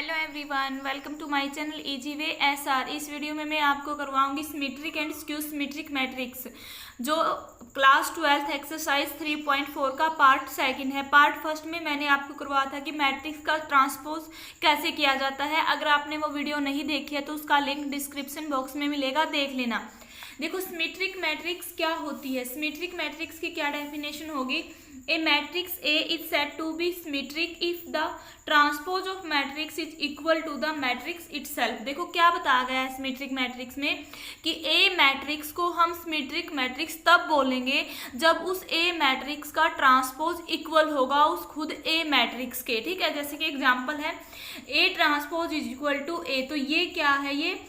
Hello everyone, welcome to my channel easy way SR. इस video में मैं आपको करवाऊंगी symmetric and skew symmetric matrix, जो क्लास 12 एक्सरसाइज 3.4 का पार्ट सेकंड है। पार्ट फर्स्ट में मैंने आपको करवाया था कि मैट्रिक्स का ट्रांसपोज कैसे किया जाता है। अगर आपने वो वीडियो नहीं देखी है तो उसका लिंक डिस्क्रिप्शन बॉक्स में मिलेगा, देख लेना। देखो सिमेट्रिक मैट्रिक्स क्या होती है। सिमेट्रिक मैट्रिक्स की क्या डेफिनेशन होगी। A matrix A is said to be symmetric if the transpose of matrix is equal to the matrix itself. देखो क्या बताया गया है सिमेट्रिक मैट्रिक्स में कि ए मैट्रिक्स को हम सिमेट्रिक मैट्रिक्स तब बोलेंगे जब उस ए मैट्रिक्स का ट्रांसपोज इक्वल होगा उस खुद ए मैट्रिक्स के। ठीक है, जैसे कि एग्जांपल है A transpose is equal to A. तो ये क्या है, ये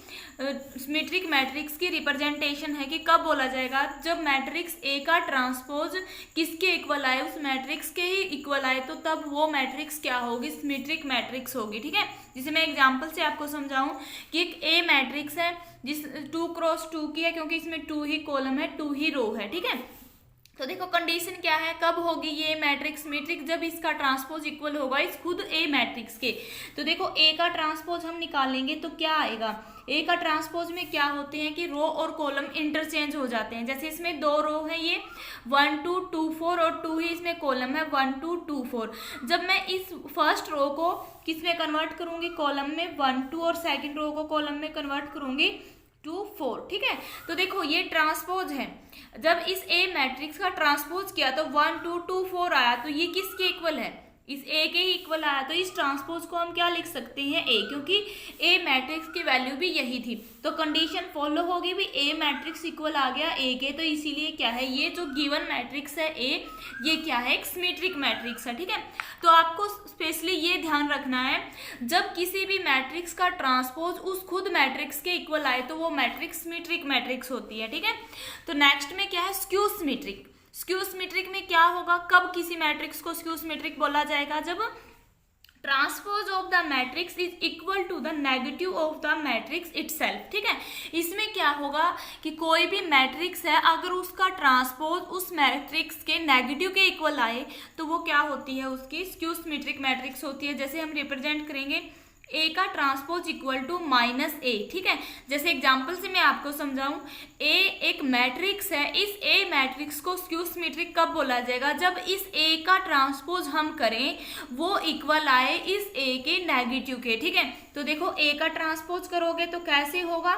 सिमेट्रिक मैट्रिक्स की रिप्रेजेंटेशन है कि कब बोला जाएगा, जब मैट्रिक्स ए का ट्रांसपोज किसके इक्वल आए, उस मैट्रिक्स के ही इक्वल आए, तो तब वो मैट्रिक्स क्या होगी, सिमेट्रिक मैट्रिक्स होगी। ठीक है, जिसे मैं एग्जांपल से आपको समझाऊं कि एक ए मैट्रिक्स है जिस 2 क्रॉस 2 की है, क्योंकि इसमें 2 ही कॉलम है 2 ही रो है। ठीक है, तो देखो कंडीशन क्या है, कब होगी ये मैट्रिक्स सिमेट्रिक, जब इसका ट्रांसपोज इक्वल होगा इस खुद ए मैट्रिक्स के। तो देखो ए का ट्रांसपोज हम निकालेंगे तो क्या आएगा, ए का ट्रांसपोज में क्या होते हैं कि रो और कॉलम इंटरचेंज हो जाते हैं। जैसे इसमें 2 रो है, ये 1 2 2 4 और 2 ही इसमें कॉलम है 1 2 2 4। जब मैं इस फर्स्ट रो को किस में कन्वर्ट करूंगी, कॉलम में 1 2, और सेकंड रो को कॉलम में कन्वर्ट करूंगी 2 4। ठीक है, तो देखो ये ट्रांसपोज है। जब इस ए मैट्रिक्स का ट्रांसपोज किया तो 1 2 2 4 आया, तो ये किसके इक्वल है, इस ए के ही इक्वल आया। तो इस ट्रांसपोज को हम क्या लिख सकते हैं, ए, क्योंकि ए मैट्रिक्स की वैल्यू भी यही थी। तो कंडीशन फॉलो होगी भी, ए मैट्रिक्स इक्वल आ गया ए के, तो इसीलिए क्या है, ये जो गिवन मैट्रिक्स है ए, ये क्या है, एक सिमेट्रिक मैट्रिक्स है। ठीक है, तो आपको स्पेशली ये ध्यान रखना है, जब किसी भी मैट्रिक्स का ट्रांसपोज उस खुद मैट्रिक्स के इक्वल आए तो वो मैट्रिक्स सिमेट्रिक मैट्रिक्स होती है। ठीक है, तो नेक्स्ट में क्या है, स्क्यू सिमेट्रिक। स्क्यू सिमेट्रिक में क्या होगा, कब किसी मैट्रिक्स को स्क्यू सिमेट्रिक बोला जाएगा, जब transpose of the matrix is equal to the negative of the matrix itself. ठीक है, इसमें क्या होगा कि कोई भी मैट्रिक्स है, अगर उसका ट्रांसपोज उस मैट्रिक्स के नेगेटिव के इक्वल आए तो वो क्या होती है, उसकी स्क्यू सिमेट्रिक मैट्रिक्स होती है। जैसे हम रिप्रेजेंट करेंगे ए का ट्रांसपोज इक्वल टू माइनस ए। ठीक है, जैसे एग्जांपल से मैं आपको समझाऊं, ए एक मैट्रिक्स है, इस ए मैट्रिक्स को स्क्यू सिमेट्रिक कब बोला जाएगा, जब इस ए का ट्रांसपोज हम करें वो इक्वल आए इस ए के नेगेटिव के। ठीक है, तो देखो ए का ट्रांसपोज करोगे तो कैसे होगा,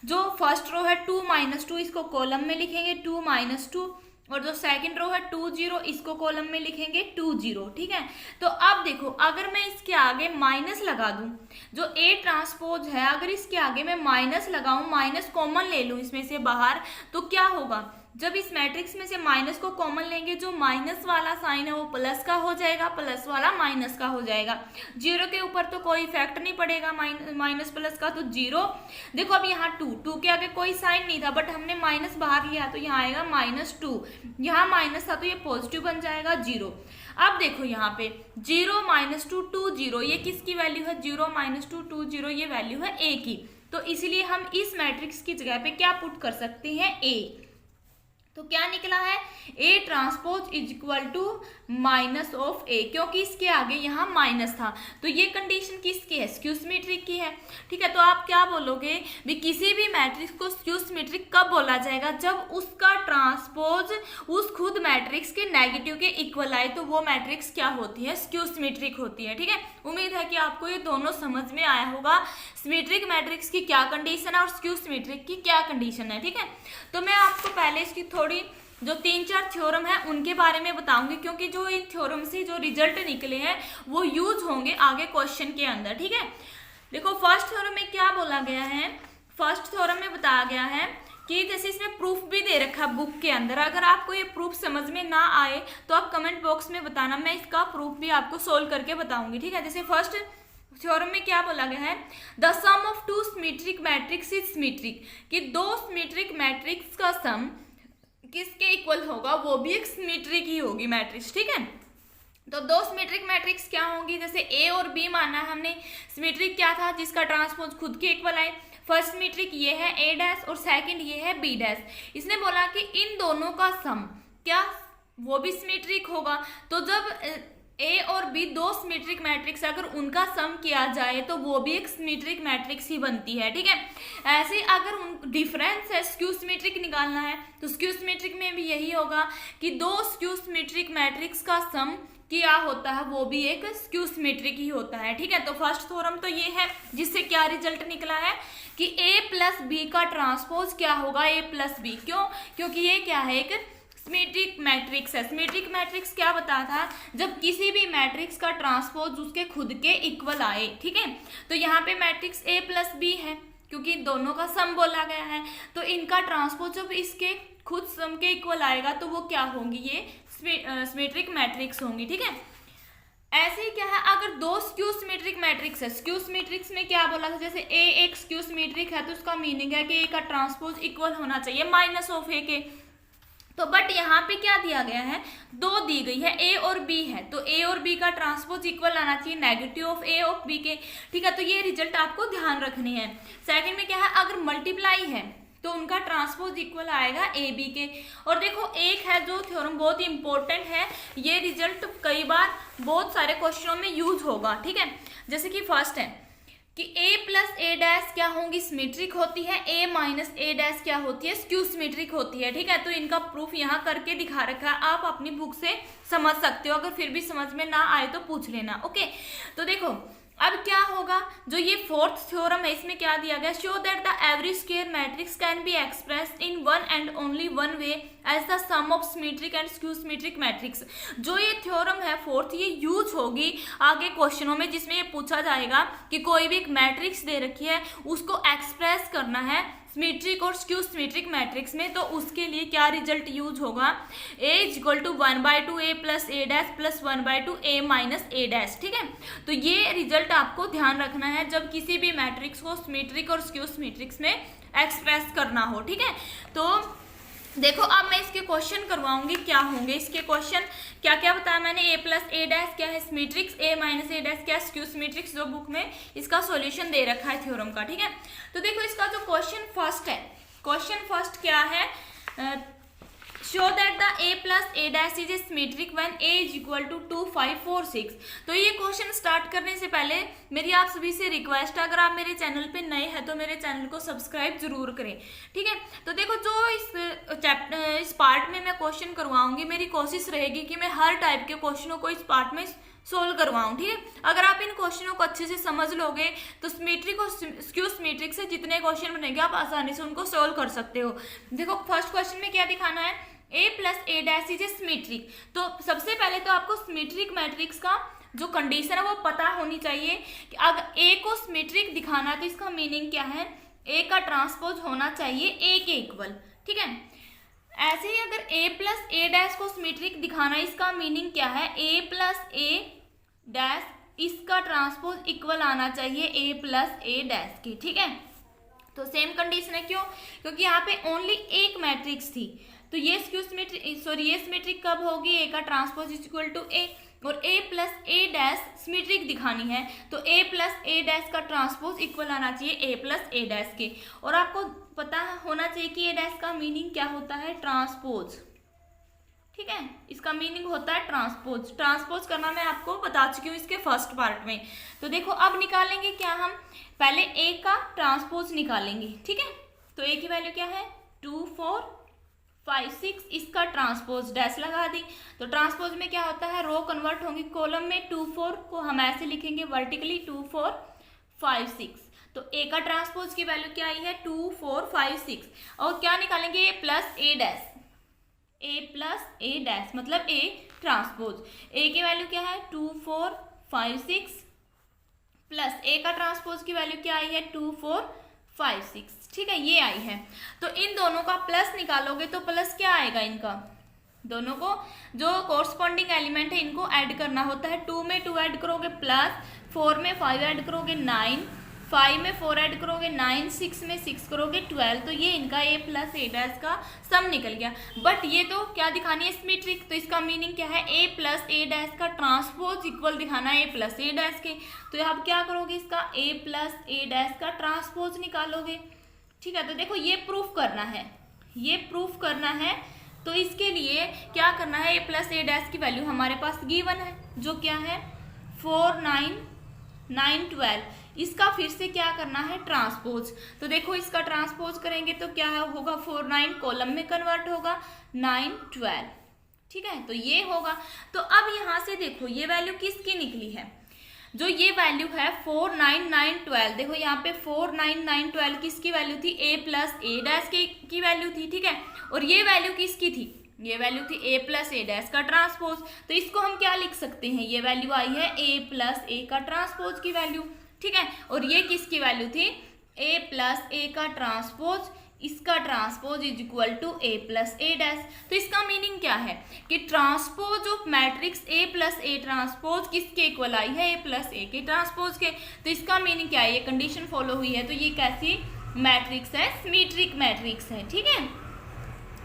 जो फर्स्ट रो है 2 - 2, इसको कॉलम में लिखेंगे 2 - 2, और जो सेकंड रो है 2 0, इसको कॉलम में लिखेंगे 2 0। ठीक है, तो अब देखो अगर मैं इसके आगे माइनस लगा दूं, जो ए ट्रांसपोज है अगर इसके आगे मैं माइनस लगाऊं, माइनस कॉमन ले लूं इसमें से बाहर, तो क्या होगा, जब इस मैट्रिक्स में से माइनस को कॉमन लेंगे, जो माइनस वाला साइन है वो प्लस का हो जाएगा, प्लस वाला माइनस का हो जाएगा। जीरो के ऊपर तो कोई इफेक्ट नहीं पड़ेगा माइनस प्लस का, तो जीरो। देखो अब यहाँ 2 के आगे कोई साइन नहीं था, बट हमने माइनस बाहर लिया तो यहाँ आएगा -2, यहाँ माइनस था तो ये पॉजिटिव बन जाएगा 0। अब देखो यहाँ पे 0 - 2 2 0, ये किसकी वैल्यू है, 0 - 2 2 0, ये वैल्यू है ए की। तो इसलिए हम इस मैट्रिक्स की जगह पे क्या पुट कर सकते हैं, ए। तो क्या निकला है, A transpose is equal to minus of A, क्योंकि इसके आगे यहाँ माइनस था। तो ये कंडीशन किसकी है, स्क्यू सिमेट्रिक की है। ठीक है, तो आप क्या बोलोगे भी, किसी भी मैट्रिक्स को स्क्यू सिमेट्रिक कब बोला जाएगा, जब उसका ट्रांसपोज उस खुद मैट्रिक्स के नेगेटिव के इक्वल आए, तो वो मैट्रिक्स क्या होती है, स्क्यू सिमेट्रिक होती है। ठीक है, उम्मीद है कि आपको ये दोनों समझ में आया होगा, सिमेट्रिक मैट्रिक्स की क्या कंडीशन है और स्क्यू सिमेट्रिक की क्या कंडीशन है। ठीक है, तो मैं आपको पहले इसकी थोड़ी जो 3-4 थ्योरम है उनके बारे में बताऊंगी, क्योंकि जो इन थ्योरम से जो रिजल्ट निकले हैं वो यूज होंगे आगे क्वेश्चन के अंदर। ठीक है, देखो फर्स्ट थ्योरम में क्या बोला गया है, फर्स्ट थ्योरम में बताया गया है कि जैसे इसमें प्रूफ भी दे रखा है बुक के अंदर, अगर आपको ये प्रूफ समझ में ना आए तो आप कमेंट बॉक्स में बताना, मैं इसका प्रूफ भी आपको सोल्व करके बताऊंगी। ठीक है, जैसे फर्स्ट थ्योरम में क्या बोला गया है, the sum of 2 symmetric matrix is symmetric, कि 2 सिमेट्रिक मैट्रिक्स का सम किसके इक्वल होगा, वो भी एक सिमेट्रिक ही होगी मैट्रिक्स। ठीक है, तो 2 सिमेट्रिक मैट्रिक्स क्या होंगी, जैसे ए और बी माना है हमने, सिमेट्रिक क्या था, जिसका ट्रांसपोज खुद के इक्वल आए। फर्स्ट सिमेट्रिक ये है ए डैश और सेकंड ये है बी डैश। इसने बोला कि इन दोनों का सम क्या, वो भी सिमेट्रिक होगा। तो जब ए और बी दो सिमेट्रिक मैट्रिक्स अगर उनका सम किया जाए तो वो भी एक सिमेट्रिक मैट्रिक्स ही बनती है, ठीक है। ऐसे अगर उन डिफरेंस है, स्क्यू सिमेट्रिक निकालना है तो स्क्यू सिमेट्रिक में भी यही होगा कि दो स्क्यू सिमेट्रिक मैट्रिक्स का सम क्या होता है वो भी एक स्क्यू सिमेट्रिक ही होता है, ठीक है। तो फर्स्ट थ्योरम तो ये है जिससे क्या रिजल्ट निकला है कि ए प्लस बी का ट्रांसपोज क्या होगा, ए प्लस बी। क्यों? क्योंकि ये क्या है, एक सिमेट्रिक मैट्रिक्स है। सिमेट्रिक मैट्रिक्स क्या बताया था, जब किसी भी मैट्रिक्स का ट्रांसपोज उसके खुद के इक्वल आए, ठीक है। तो यहाँ पे मैट्रिक्स ए प्लस बी है क्योंकि दोनों का सम बोला गया है, तो इनका ट्रांसपोज जब इसके खुद सम के इक्वल आएगा तो वो क्या होंगी, ये सिमेट्रिक मैट्रिक्स होंगी, ठीक है। ऐसे ही क्या है, अगर दो स्क्यू सिमेट्रिक मैट्रिक्स है, स्क्यू सिमेट्रिक्स में क्या बोला था, जैसे ए एक स्क्यू सिमेट्रिक है तो उसका मीनिंग है कि ए का ट्रांसपोज इक्वल होना चाहिए माइनस ऑफ ए के। तो बट यहाँ पे क्या दिया गया है, दो दी गई है, ए और बी है, तो ए और बी का ट्रांसपोज इक्वल आना चाहिए negative of A of B के, ठीक है। तो ये रिजल्ट आपको ध्यान रखनी है। सेकंड में क्या है, अगर मल्टीप्लाई है तो उनका ट्रांसपोज इक्वल आएगा ए बी के। और देखो एक है जो थ्योरम बहुत इंपॉर्टेंट है, ये रिजल्ट कई बार बहुत सारे क्वेश्चनों में यूज होगा, ठीक है। जैसे कि फर्स्ट है कि a प्लस ए डैश क्या होंगी, सिमेट्रिक होती है, a माइनस ए डैश क्या होती है, स्क्यू सिमेट्रिक होती है, ठीक है। तो इनका प्रूफ यहाँ करके दिखा रखा है, आप अपनी बुक से समझ सकते हो, अगर फिर भी समझ में ना आए तो पूछ लेना, ओके। तो देखो अब क्या होगा, जो ये फोर्थ थ्योरम है इसमें क्या दिया गया, show that the every square matrix can be expressed in one and only one way as the sum of symmetric and skew symmetric matrix. जो ये थ्योरम है फोर्थ, ये यूज होगी आगे क्वेश्चनों में जिसमें ये पूछा जाएगा कि कोई भी एक मैट्रिक्स दे रखी है उसको एक्सप्रेस करना है सिमेट्रिक और स्क्यू सिमेट्रिक मैट्रिक्स में, तो उसके लिए क्या रिजल्ट यूज होगा, a equal to 1/2 a plus A dash plus 1/2 a minus A dash, ठीक है। तो ये रिजल्ट आपको ध्यान रखना है जब किसी भी मैट्रिक्स को सिमेट्रिक और स्क्यू सिमेट्रिक्स में एक्सप्रेस करना हो, ठीक है। तो देखो अब मैं इसके क्वेश्चन करवाऊंगी, क्या होंगे इसके क्वेश्चन, क्या क्या बताया मैंने, ए प्लस ए डैश क्या है सिमेट्रिक्स, ए माइनस ए डैश क्या है स्क्यू सिमेट्रिक्स, जो बुक में इसका सॉल्यूशन दे रखा है थ्योरम का, ठीक है। तो देखो इसका जो क्वेश्चन फर्स्ट है, क्वेश्चन फर्स्ट क्या है, show that the A plus A dash is a symmetric when A is equal to 2 5 4 6। तो ये क्वेश्चन स्टार्ट करने से पहले मेरी आप सभी से रिक्वेस्ट है, अगर आप मेरे चैनल पे नए हैं तो मेरे चैनल को सब्सक्राइब जरूर करें, ठीक है। तो देखो जो इस पार्ट में मैं क्वेश्चन करवाऊंगी, मेरी कोशिश रहेगी कि मैं हर टाइप के क्वेश्चनों को इस पार्ट में सोल्व करवाऊं, ठीक है। अगर आप इन क्वेश्चनों को अच्छे से समझ लोगे तो सिमेट्रिक और स्क्यू सिमेट्रिक से जितने क्वेश्चन बनेंगे आप आसानी से उनको सोल्व कर सकते हो। देखो फर्स्ट क्वेश्चन में क्या दिखाना है, a plus A dash is a symmetric. तो सबसे पहले तो आपको सिमेट्रिक मैट्रिक्स का जो कंडीशन है वो पता होनी चाहिए कि अगर a को सिमेट्रिक दिखाना है तो इसका मीनिंग क्या है, a का ट्रांसपोज होना चाहिए a के इक्वल, ठीक है। ऐसे ही अगर a प्लस ए डैश को सिमेट्रिक दिखाना है, इसका मीनिंग क्या है, a प्लस ए डैश इसका ट्रांसपोज इक्वल आना चाहिए a प्लस ए डैश के, ठीक है। तो सेम कंडीशन है, क्यों, क्योंकि यहाँ पे ओनली एक मैट्रिक्स थी, तो ये स्क्यू सिमेट्रिक ये सिमेट्रिक कब होगी, ए का ट्रांसपोज इज इक्वल टू ए, और a plus A dash symmetric दिखानी है तो a प्लस ए डैश का ट्रांसपोज इक्वल आना चाहिए a प्लस ए डैश के। और आपको पता होना चाहिए कि ए डैश का मीनिंग क्या होता है, ट्रांसपोज, ठीक है। इसका मीनिंग होता है ट्रांसपोज, ट्रांसपोज करना मैं आपको बता चुकी हूँ इसके फर्स्ट पार्ट में। तो देखो अब निकालेंगे क्या, हम पहले a का ट्रांसपोज निकालेंगे, ठीक है। तो a की वैल्यू क्या है 2 4 5 6, इसका ट्रांसपोज डैश लगा दी, तो ट्रांसपोज में क्या होता है, रो कन्वर्ट होंगी कॉलम में, 2 4 को हम ऐसे लिखेंगे वर्टिकली 2 4 5 6। तो a का ट्रांसपोज की वैल्यू क्या आई है 2 4 5 6, और क्या निकालेंगे a plus A dash, a plus A dash मतलब a ट्रांसपोज, a की वैल्यू क्या है 2 4 5 6 प्लस a का ट्रांसपोज की वैल्यू क्या आई है 2 4 5 6, ठीक है, ये आई है। तो इन दोनों का प्लस निकालोगे तो प्लस क्या आएगा, इनका दोनों को जो कोरस्पॉन्डिंग एलिमेंट है इनको ऐड करना होता है, 2 में 2 ऐड करोगे प्लस, 4 में 5 ऐड करोगे 9, 5 में 4 ऐड करोगे 9, 6 में 6 करोगे 12, तो ये इनका a प्लस ए डैश का सम निकल गया। बट ये तो क्या दिखानी है, सिमेट्रिक, तो इसका मीनिंग क्या है, a प्लस ए डैश का ट्रांसपोज इक्वल दिखाना है a प्लस ए डैश के। तो आप क्या करोगे, इसका a प्लस ए डैश का ट्रांसपोज निकालोगे, ठीक है। तो देखो ये प्रूफ करना है, ये प्रूफ करना है तो इसके लिए क्या करना है, ए प्लस ए डैश की वैल्यू हमारे पास गिवन है, जो क्या है 4 9 9 12। इसका फिर से क्या करना है, ट्रांसपोज। तो देखो इसका ट्रांसपोज करेंगे तो क्या होगा, 4 9 कॉलम में कन्वर्ट होगा, 9 12, ठीक है, तो ये होगा। तो अब यहाँ से देखो ये वैल्यू किसकी निकली है, जो ये वैल्यू है 4 9 9 12। देखो यहाँ पे 4 9 9 12 किसकी वैल्यू थी, ए प्लस ए डैश की वैल्यू थी, ठीक है। और ये वैल्यू किसकी थी, ये वैल्यू थी ए प्लस ए डैश का ट्रांसपोज। तो इसको हम क्या लिख सकते हैं, ये वैल्यू आई है ए प्लस ए का ट्रांसपोज की वैल्यू, ठीक है। और ये किसकी वैल्यू थी, ए प्लस ए का ट्रांसपोज, इसका transpose is equal to A plus A dash. तो इसका मीनिंग क्या है कि transpose of matrix A plus A transpose किसके इक्वल आई है, ए प्लस ए के ट्रांसपोज के। तो इसका मीनिंग क्या है, ये कंडीशन फॉलो हुई है, तो ये कैसी मैट्रिक्स है, सिमेट्रिक मैट्रिक्स है, ठीक है।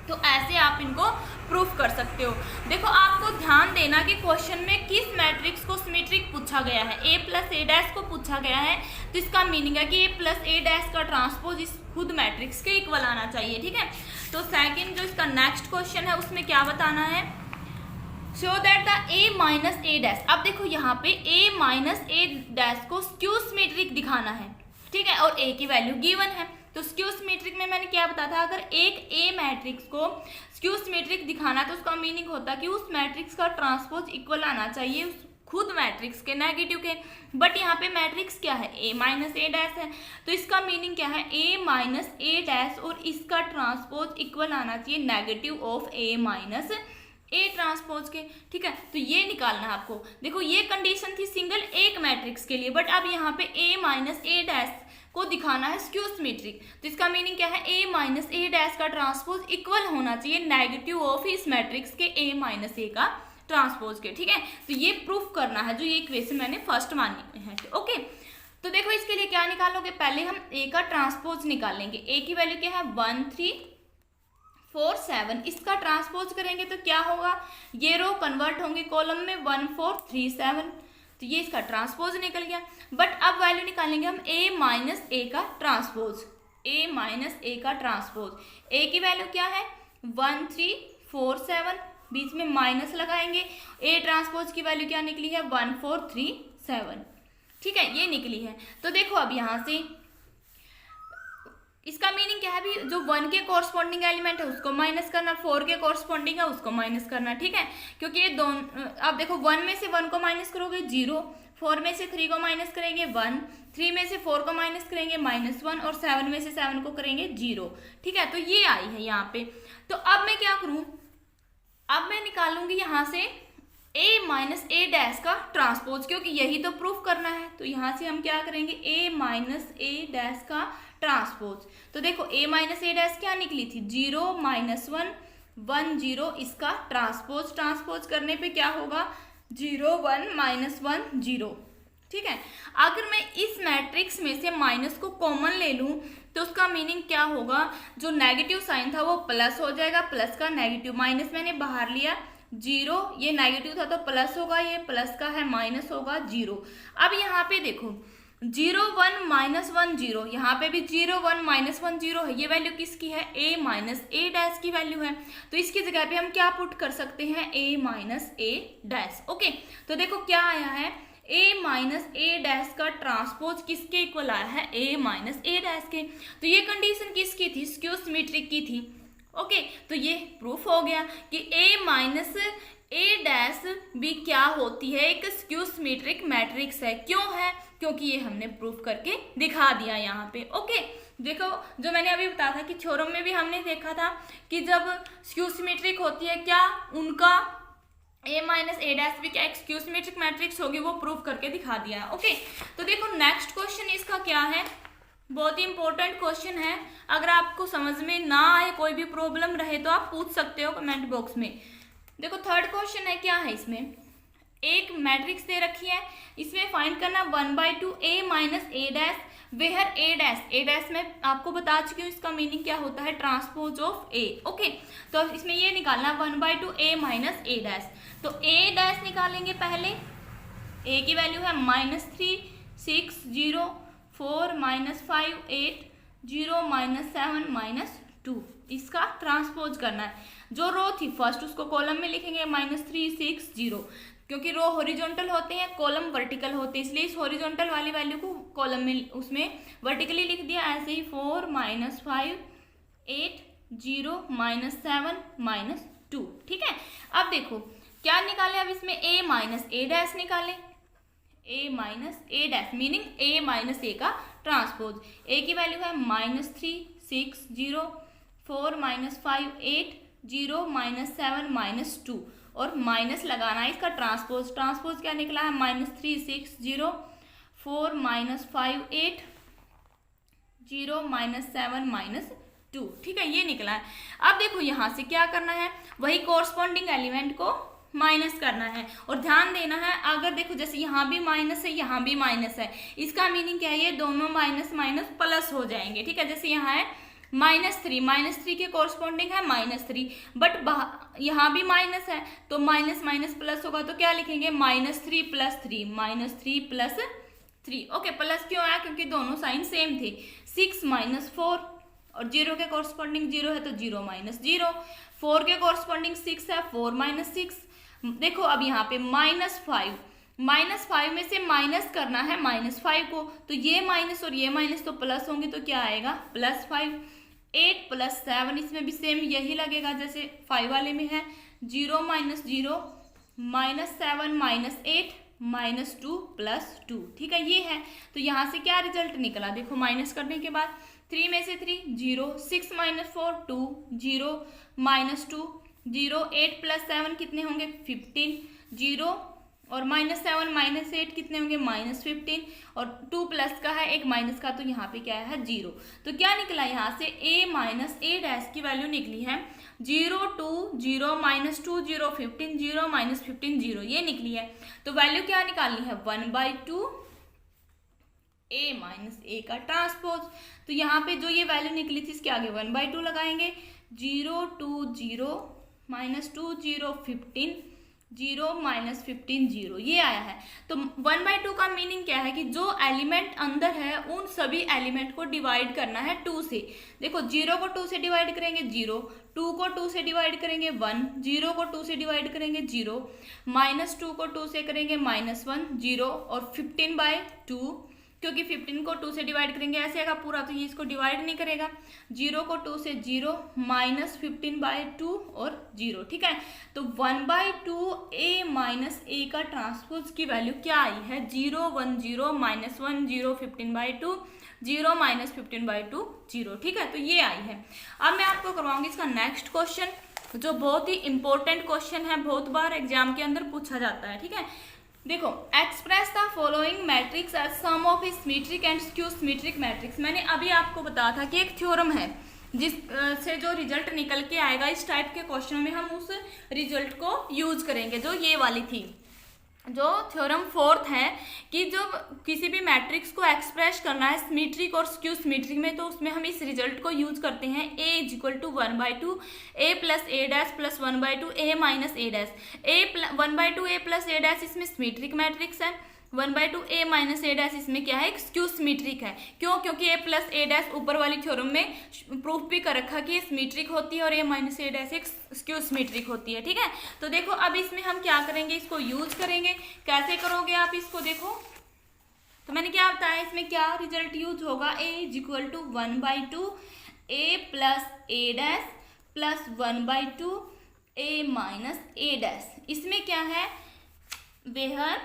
तो ऐसे आप इनको प्रूफ कर सकते हो। देखो आपको ध्यान देना कि क्वेश्चन में किस मैट्रिक्स को सिमेट्रिक पूछा गया है, ए प्लस ए डैश को पूछा गया है, तो इसका मीनिंग है कि ए प्लस ए डैश का ट्रांसपोज इस खुद मैट्रिक्स के इक्वल आना चाहिए, ठीक है। तो सेकंड जो इसका नेक्स्ट क्वेश्चन है उसमें क्या बताना है, show that the A minus A dash. अब देखो यहाँ पे ए माइनस ए डैश को स्क्यू सिमेट्रिक दिखाना है, ठीक है, और ए की वैल्यू गिवन है। तो स्क्यू सिमेट्रिक में मैंने क्या बताया था, अगर एक ए मैट्रिक्स को स्क्यू सिमेट्रिक दिखाना तो उसका मीनिंग होता है कि उस मैट्रिक्स का ट्रांसपोज इक्वल आना चाहिए उस खुद मैट्रिक्स के नेगेटिव के। बट यहाँ पे मैट्रिक्स क्या है, ए माइनस ए डैश है, तो इसका मीनिंग क्या है, ए माइनस ए डैश और इसका ट्रांसपोज इक्वल आना चाहिए negative of A minus A transpose के, ठीक है। तो ये निकालना है आपको। देखो ये कंडीशन थी सिंगल एक मैट्रिक्स के लिए, बट अब यहाँ पे ए माइनस ए डैश को दिखाना है स्क्यू सिमेट्रिक। तो इसका मीनिंग क्या है, ए माइनस ए डैश का ट्रांसपोज इक्वल होना चाहिए नेगेटिव ऑफ इस मैट्रिक्स के ए माइनस ए का ट्रांसपोज के, ठीक है। तो ये प्रूफ करना है, जो ये इक्वेशन मैंने फर्स्ट मानी है, ओके। तो देखो इसके लिए क्या निकालोगे, पहले हम ए का ट्रांसपोज निकालेंगे। ए की वैल्यू क्या है 1 3 4 7, इसका ट्रांसपोज करेंगे तो क्या होगा, ये रो कन्वर्ट होंगे कॉलम में 1 4 3 7, तो ये इसका ट्रांसपोज निकल गया। बट अब वैल्यू निकालेंगे हम ए माइनस ए का ट्रांसपोज, ए माइनस ए का ट्रांसपोज। ए की वैल्यू क्या है 1 3 4 7, बीच में माइनस लगाएंगे, ए ट्रांसपोज की वैल्यू क्या निकली है 1 4 3 7, ठीक है, ये निकली है। तो देखो अब यहाँ से इसका मीनिंग क्या है, भी जो 1 के कॉरस्पॉन्डिंग एलिमेंट है उसको माइनस करना, 4 के कॉरस्पॉन्डिंग है उसको माइनस करना, ठीक है। क्योंकि ये दोनों, अब देखो 1 में से 1 को माइनस करोगे 0, 4 में से 3 को माइनस करेंगे 1, 3 में से 4 को माइनस करेंगे -1 और 7 में से 7 को करेंगे 0, ठीक है। तो ये आई है यहाँ पे। तो अब मैं क्या करूँ, अब मैं निकालूंगी यहाँ से ए माइनस ए डैश का ट्रांसपोज, क्योंकि यही तो प्रूफ करना है। तो यहाँ से हम क्या करेंगे, ए माइनस ए डैश का ट्रांसपोज। तो देखो ए माइनस ए डैश क्या निकली थी 0 -1 1 0, इसका ट्रांसपोज, ट्रांसपोज करने पे क्या होगा 0 1 -1 0, ठीक है। अगर मैं इस मैट्रिक्स में से माइनस को कॉमन ले लूं तो उसका मीनिंग क्या होगा, जो नेगेटिव साइन था वो प्लस हो जाएगा, प्लस का नेगेटिव, माइनस मैंने बाहर लिया 0, ये नेगेटिव था तो प्लस होगा, ये प्लस का है माइनस होगा 0। अब यहाँ पे देखो 0 1 -1 0, यहाँ पे भी 0 1 -1 0 है, ये वैल्यू किसकी है, ए माइनस ए डैश की वैल्यू है। तो इसकी जगह पे हम क्या पुट कर सकते हैं, ए माइनस ए डैश, ओके। तो देखो क्या आया है, ए माइनस ए डैश का ट्रांसपोज किसके इक्वल आया है, ए माइनस ए डैश के। तो ये कंडीशन किसकी थी, स्क्यू सिमेट्रिक की थी, ओके। तो ये प्रूफ हो गया कि ए माइनस ए डैश भी क्या होती है, एक स्क्यू सिमेट्रिक मैट्रिक्स है। क्यों है, क्योंकि ये हमने प्रूफ करके दिखा दिया यहाँ पे, ओके। देखो जो मैंने अभी बताया था कि थ्योरम में भी हमने देखा था कि जब स्क्यू सिमेट्रिक होती है क्या उनका ए माइनस ए डैश भी क्या एक स्क्यू सिमेट्रिक मैट्रिक्स होगी, वो प्रूफ करके दिखा दिया है, ओके। तो देखो नेक्स्ट क्वेश्चन इसका क्या है, बहुत ही इंपॉर्टेंट क्वेश्चन है। अगर आपको समझ में ना आए, कोई भी प्रॉब्लम रहे तो आप पूछ सकते हो कमेंट बॉक्स में। देखो थर्ड क्वेश्चन है, क्या है इसमें, एक मैट्रिक्स दे रखी है, इसमें फाइंड करना 1/2 A minus A dash where A dash में आपको बता चुकी हूँ इसका मीनिंग क्या होता है, ट्रांसपोज ऑफ ए, ओके। तो इसमें ये निकालना 1/2 ए माइनस ए डैश। तो ए डैश निकालेंगे पहले, ए की वैल्यू है -3 6 0 4 -5 8 0 -7 2, इसका ट्रांसपोज करना है। जो रो थी फर्स्ट उसको कॉलम में लिखेंगे -3 6 0, क्योंकि रो हॉरिजॉन्टल होते हैं, कॉलम वर्टिकल होते हैं, इसलिए इस हॉरिजॉन्टल वाली वैल्यू को कॉलम में उसमें वर्टिकली लिख दिया। ऐसे ही 4 -5 8 0 -7 -2, ठीक है। अब देखो क्या निकालें, अब इसमें a माइनस ए डैश निकालें, a minus A dash meaning a minus A का ट्रांसपोज। a की वैल्यू है -3 6 0 4 -5 8 0 -7 -2, और माइनस लगाना है इसका ट्रांसपोज। ट्रांसपोज क्या निकला है, -3 6 0 4 -5 8 0 -7 -2, ठीक है, ये निकला है। अब देखो यहाँ से क्या करना है, वही कोरस्पॉन्डिंग एलिमेंट को माइनस करना है, और ध्यान देना है अगर देखो जैसे यहाँ भी माइनस है यहाँ भी माइनस है, इसका मीनिंग क्या है, ये दोनों माइनस माइनस प्लस हो जाएंगे, ठीक है। जैसे यहाँ है -3 के कोरस्पॉन्डिंग है -3, बट यहाँ भी माइनस है तो माइनस माइनस प्लस होगा, तो क्या लिखेंगे -3 + 3 -3 + 3। ओके, प्लस क्यों आया, क्योंकि दोनों साइन सेम थे। 6 -4 और 0 के कोरस्पॉन्डिंग 0 है तो 0 -0, 4 के कोरस्पॉन्डिंग 6 है 4 -6। देखो अब यहाँ पे -5 में से माइनस करना है -5 को, तो ये माइनस और ये माइनस तो प्लस होंगे, तो क्या आएगा +5। 8 + 7 इसमें भी सेम यही लगेगा जैसे 5 वाले में है, 0 -0 -7 -8 -2 + 2, ठीक है, ये है। तो यहाँ से क्या रिजल्ट निकला, देखो माइनस करने के बाद 3 में से 3 0, 6 - 4 2 0 -2 0, 8 + 7 कितने होंगे 15, 0 और -7 -8 कितने होंगे -15, और 2 प्लस का है एक माइनस का, तो यहाँ पे क्या है 0। तो क्या निकला यहाँ से a माइनस ए डैश की वैल्यू निकली है 0 2 0 -2 0 15 0 -15 0, ये निकली है। तो वैल्यू क्या निकालनी है 1/2 a माइनस ए का ट्रांसपोज। तो यहाँ पे जो ये वैल्यू निकली थी इसके आगे 1/2 लगाएंगे, 0 2 0 -2 0 15 0 -15 0, ये आया है। तो 1/2 का मीनिंग क्या है कि जो एलिमेंट अंदर है उन सभी एलिमेंट को डिवाइड करना है 2 से। देखो 0 को 2 से डिवाइड करेंगे 0, 2 को 2 से डिवाइड करेंगे 1, 0 को 2 से डिवाइड करेंगे 0, -2 को 2 से करेंगे -1 0, और 15/2 क्योंकि 15 को 2 से डिवाइड करेंगे ऐसे आएगा पूरा, तो ये इसको डिवाइड नहीं करेगा। 0 को 2 से 0 -15/2 और 0, ठीक है। तो 1/2 a माइनस ए का ट्रांसपोज की वैल्यू क्या आई है 0 1 0 -1 0 15/2 0 -15/2 0, ठीक है, तो ये आई है। अब मैं आपको करवाऊंगी इसका नेक्स्ट क्वेश्चन, जो बहुत ही इंपॉर्टेंट क्वेश्चन है, बहुत बार एग्जाम के अंदर पूछा जाता है, ठीक है। देखो, express the following matrix as sum of a symmetric and skew symmetric matrix. मैंने अभी आपको बताया था कि एक थ्योरम है जिस से जो रिजल्ट निकल के आएगा इस टाइप के क्वेश्चन में हम उस रिजल्ट को यूज करेंगे, जो ये वाली थी, जो थ्योरम 4th है कि जो किसी भी मैट्रिक्स को एक्सप्रेस करना है सिमेट्रिक और स्क्यू सिमेट्रिक में, तो उसमें हम इस रिजल्ट को यूज करते हैं a = 1/2 a + a dash + 1/2 a minus A dash. 1/2 a + a dash इसमें सिमेट्रिक मैट्रिक्स है, 1/2 a माइनस ए डैश इसमें क्या है, एक स्क्यू सिमेट्रिक है। क्यों, क्योंकि a + a डैश ऊपर वाली थ्योरम में प्रूफ भी कर रखा कि ये सिमेट्रिक होती है और a माइनस ए डैश एक स्क्यू सिमेट्रिक होती है, ठीक है। तो देखो अब इसमें हम क्या करेंगे, इसको यूज करेंगे। कैसे करोगे आप इसको, देखो तो मैंने क्या बताया, इसमें क्या रिजल्ट यूज होगा, a = 1/2 a + a dash + 1/2 a minus A dash. इसमें क्या है, where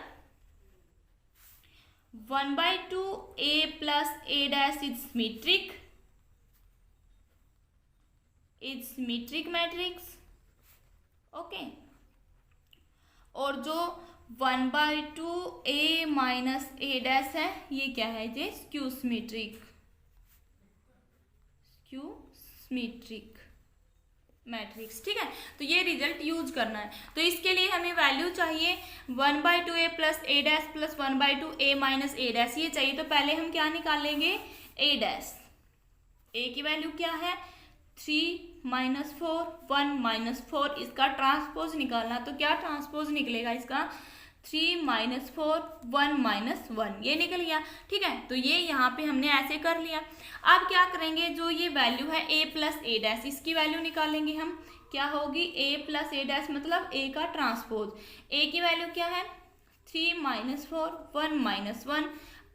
1/2 a + a dash is symmetric matrix, okay. और जो 1/2 a माइनस ए डैश है ये क्या है, ये स्क्यू सिमेट्रिक मैट्रिक्स, ठीक है। तो ये रिजल्ट यूज करना है। तो इसके लिए हमें वैल्यू चाहिए 1/2 a + a dash + 1/2 a minus A dash, ये चाहिए। तो पहले हम क्या निकालेंगे, a डैश, a की वैल्यू क्या है 3 -4 1 -4, इसका ट्रांसपोज निकालना। तो क्या ट्रांसपोज निकलेगा इसका 3 माइनस 4 1 माइनस 1, ये निकल गया। ठीक है, तो ये यहाँ पे हमने ऐसे कर लिया। अब क्या करेंगे, जो ये वैल्यू है a प्लस ए डैश, इसकी वैल्यू निकालेंगे हम। क्या होगी, a प्लस ए डैश मतलब a का ट्रांसपोज। a की वैल्यू क्या है 3 माइनस 4 1 माइनस 1,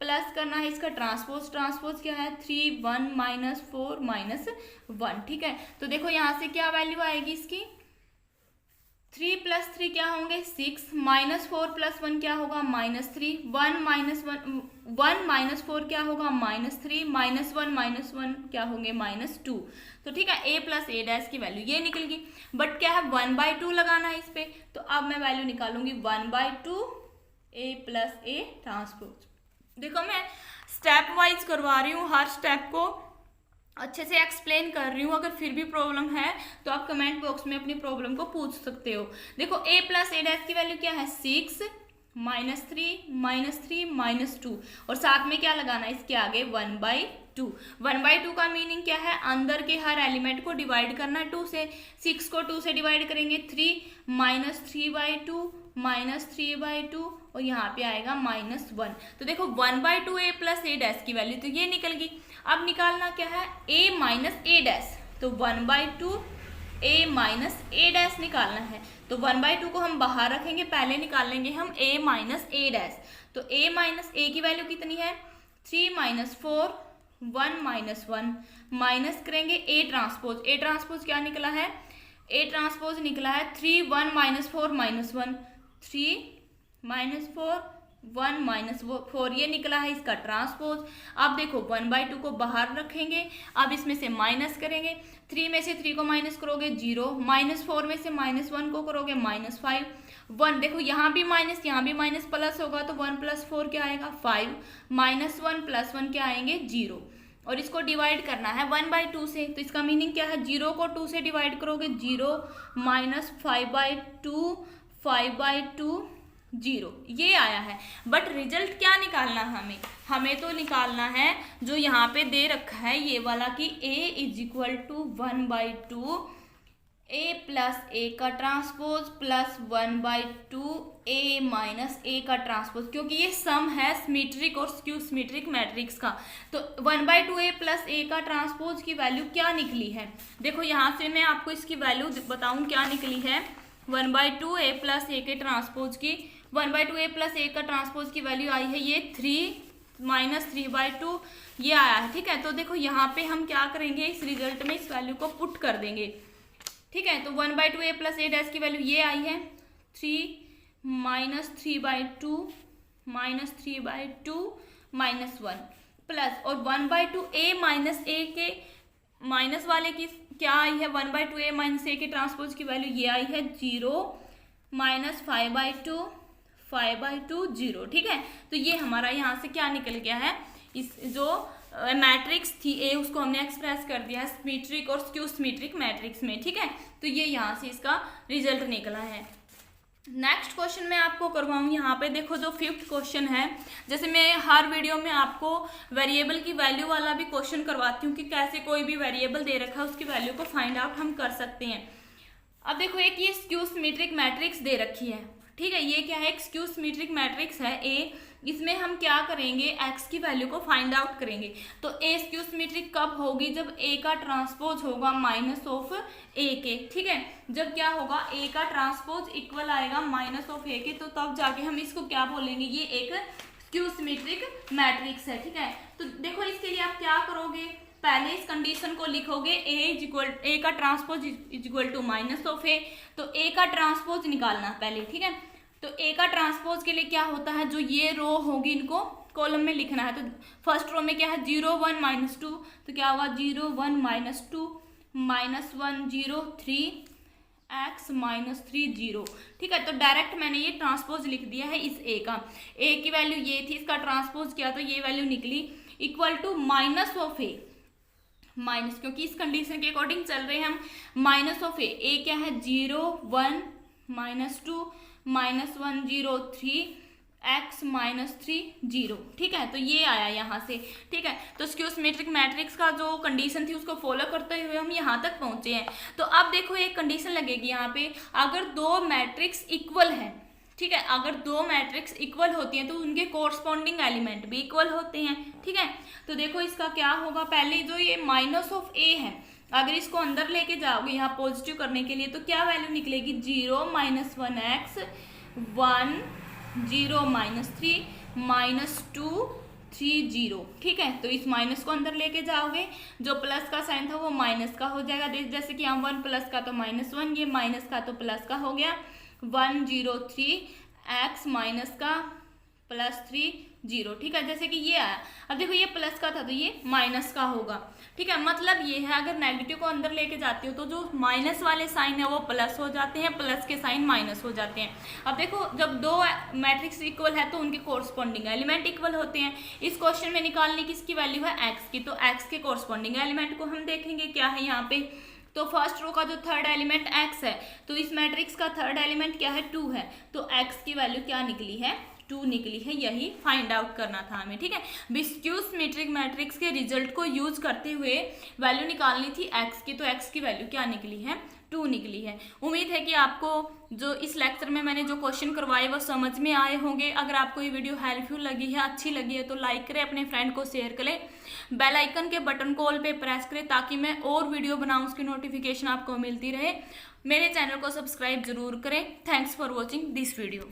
प्लस करना है इसका ट्रांसपोज। ट्रांसपोज क्या है 3 1 माइनस 4 माइनस 1। ठीक है, तो देखो यहाँ से क्या वैल्यू आएगी इसकी, 3 प्लस 3 क्या होंगे 6, माइनस 4 प्लस 1 क्या होगा -3, 1 माइनस 1 माइनस 4 क्या होगा -3, -1 क्या होंगे -2। तो ठीक है, a प्लस ए डैश की वैल्यू ये निकल गई। बट क्या है 1/2 लगाना है इस पे, तो अब मैं वैल्यू निकालूंगी 1/2 a प्लस ए ट्रांसपोज। देखो मैं स्टेप वाइज करवा रही हूँ, हर स्टेप को अच्छे से एक्सप्लेन कर रही हूँ। अगर फिर भी प्रॉब्लम है तो आप कमेंट बॉक्स में अपनी प्रॉब्लम को पूछ सकते हो। देखो a प्लस ए डैश की वैल्यू क्या है 6 -3 -2, और साथ में क्या लगाना है इसके आगे 1/2। 1/2 का मीनिंग क्या है, अंदर के हर एलिमेंट को डिवाइड करना 2 से। 6 को 2 से डिवाइड करेंगे 3 -3/2 -3/2, और यहाँ पे आएगा -1। तो देखो 1/2 a प्लस ए डैश की वैल्यू तो ये निकल गई। अब निकालना क्या है a माइनस ए डैश, तो 1/2 a माइनस ए डैश निकालना है। तो 1/2 को हम बाहर रखेंगे, पहले निकाल लेंगे हम a माइनस ए डैश। तो a माइनस ए की वैल्यू कितनी है 3 माइनस 4 1 माइनस 1, माइनस करेंगे a ट्रांसपोज। a ट्रांसपोज क्या निकला है, a ट्रांसपोज निकला है 3 1 माइनस 4 माइनस 1, 3 माइनस 4 1 माइनस 4, ये निकला है इसका ट्रांसपोज। अब देखो 1/2 को बाहर रखेंगे, अब इसमें से माइनस करेंगे। 3 में से 3 को माइनस करोगे 0, -4 में से -1 को करोगे -5, 1 देखो यहाँ भी माइनस यहाँ भी माइनस, प्लस होगा तो 1 + 4 क्या आएगा 5, -1 + 1 क्या आएंगे 0, और इसको डिवाइड करना है 1/2 से। तो इसका मीनिंग क्या है, 0 को 2 से डिवाइड करोगे 0 -5/2 5/2 0, ये आया है। बट रिजल्ट क्या निकालना है हमें तो निकालना है जो यहाँ पे दे रखा है ये वाला कि a = 1/2 a प्लस a का transpose plus 1/2 a minus a का ट्रांसपोज, क्योंकि ये सम है सिमेट्रिक और स्क्यू सिमेट्रिक मैट्रिक्स का। तो 1/2 a प्लस a का ट्रांसपोज की वैल्यू क्या निकली है, देखो यहाँ से मैं आपको इसकी वैल्यू बताऊँ क्या निकली है। 1/2 a प्लस a के ट्रांसपोज की 1/2 a प्लस a का ट्रांसपोज की वैल्यू आई है ये 3 -3/2, ये आया है। ठीक है, तो देखो यहाँ पे हम क्या करेंगे, इस रिजल्ट में इस वैल्यू को पुट कर देंगे। ठीक है, तो 1/2 a प्लस a डैश की वैल्यू ये आई है 3 -3/2 -3/2 -1 प्लस, और 1/2 a माइनस a के माइनस वाले की क्या आई है 1/2 a माइनस a के ट्रांसपोज की वैल्यू ये आई है 0 -5/2 5/2 0। ठीक है, तो ये हमारा यहाँ से क्या निकल गया है, इस जो मैट्रिक्स थी ए उसको हमने एक्सप्रेस कर दिया है सिमेट्रिक और स्क्यू सिमेट्रिक मैट्रिक्स में। ठीक है, तो ये यहाँ से इसका रिजल्ट निकला है। नेक्स्ट क्वेश्चन मैं आपको करवाऊँ, यहाँ पे देखो जो 5th क्वेश्चन है, जैसे मैं हर वीडियो में आपको वेरिएबल की वैल्यू वाला भी क्वेश्चन करवाती हूँ कि कैसे कोई भी वेरिएबल दे रखा है उसकी वैल्यू को फाइंड आउट हम कर सकते हैं। अब देखो एक ये स्क्यू सिमेट्रिक मैट्रिक्स दे रखी है। ठीक है, ये क्या है, एक स्क्यू सिमेट्रिक मैट्रिक्स है ए, इसमें हम क्या करेंगे x की वैल्यू को फाइंड आउट करेंगे। तो a स्क्यू सिमेट्रिक कब होगी, जब a का ट्रांसपोज होगा -a के। ठीक है, जब क्या होगा a का ट्रांसपोज इक्वल आएगा -a के, तो तब जाके हम इसको क्या बोलेंगे, ये एक स्क्यू सिमेट्रिक मैट्रिक्स है। ठीक है, तो देखो इसके लिए आप क्या करोगे, पहले इस कंडीशन को लिखोगे a का ट्रांसपोज = -a, तो a का ट्रांसपोज निकालना पहले। ठीक है, तो a का ट्रांसपोज के लिए क्या होता है, जो ये रो होगी इनको कॉलम में लिखना है। तो फर्स्ट रो में क्या है 0 1 -2, तो क्या होगा 0 1 -2 -1 0 3 x -3 0। ठीक है, तो डायरेक्ट मैंने ये ट्रांसपोज लिख दिया है इस a का। a की वैल्यू ये थी, इसका ट्रांसपोज किया तो ये वैल्यू निकली =- माइनस, क्योंकि इस कंडीशन के अकॉर्डिंग चल रहे हैं हम -a क्या है 0 1 -2 -1 0 3 x -3 0। ठीक है, तो ये आया यहाँ से। ठीक है, तो स्क्यू सिमेट्रिक मैट्रिक्स का जो कंडीशन थी उसको फॉलो करते हुए हम यहाँ तक पहुँचे हैं। तो अब देखो एक कंडीशन लगेगी यहाँ पे, अगर दो मैट्रिक्स इक्वल है, ठीक है। अगर दो मैट्रिक्स इक्वल होती हैं तो उनके कोरस्पॉन्डिंग एलिमेंट भी इक्वल होते हैं, ठीक है। तो देखो इसका क्या होगा, पहले जो ये माइनस ऑफ ए है, अगर इसको अंदर लेके जाओगे यहाँ पॉजिटिव करने के लिए तो क्या वैल्यू निकलेगी, 0 - 1x 1 0 -3 -2 3 0, ठीक है। तो इस माइनस को अंदर लेके जाओगे, जो प्लस का साइन था वो माइनस का हो जाएगा, जैसे कि यहाँ 1 प्लस का तो -1, ये माइनस का तो प्लस का हो गया, 1 0 3 x माइनस का +3 0, ठीक है। जैसे कि ये आया, अब देखो ये प्लस का था तो ये माइनस का होगा, ठीक है। मतलब ये है अगर नेगेटिव को अंदर लेके जाते हो तो जो माइनस वाले साइन है वो प्लस हो जाते हैं, प्लस के साइन माइनस हो जाते हैं। अब देखो जब दो मैट्रिक्स इक्वल है तो उनके कोरस्पॉन्डिंग एलिमेंट इक्वल होते हैं। इस क्वेश्चन में निकालने किसकी वैल्यू है, एक्स की, तो एक्स के कोरस्पॉन्डिंग एलिमेंट को हम देखेंगे क्या है यहाँ पे। तो फर्स्ट रो का जो थर्ड एलिमेंट x है, तो इस मैट्रिक्स का थर्ड एलिमेंट क्या है, 2 है, तो x की वैल्यू क्या निकली है, 2 निकली है। यही फाइंड आउट करना था हमें, ठीक है। स्क्यू सिमेट्रिक मैट्रिक्स के रिजल्ट को यूज करते हुए वैल्यू निकालनी थी x की, तो x की वैल्यू क्या निकली है, 2 निकली है। उम्मीद है कि आपको जो इस लेक्चर में मैंने जो क्वेश्चन करवाए वो समझ में आए होंगे। अगर आपको ये वीडियो हेल्पफुल लगी है, अच्छी लगी है तो लाइक करें, अपने फ्रेंड को शेयर करें, बेल आइकन के बटन को ऑल पे प्रेस करें ताकि मैं और वीडियो बनाऊं उसकी नोटिफिकेशन आपको मिलती रहे। मेरे चैनल को सब्सक्राइब जरूर करें। Thanks for watching this video.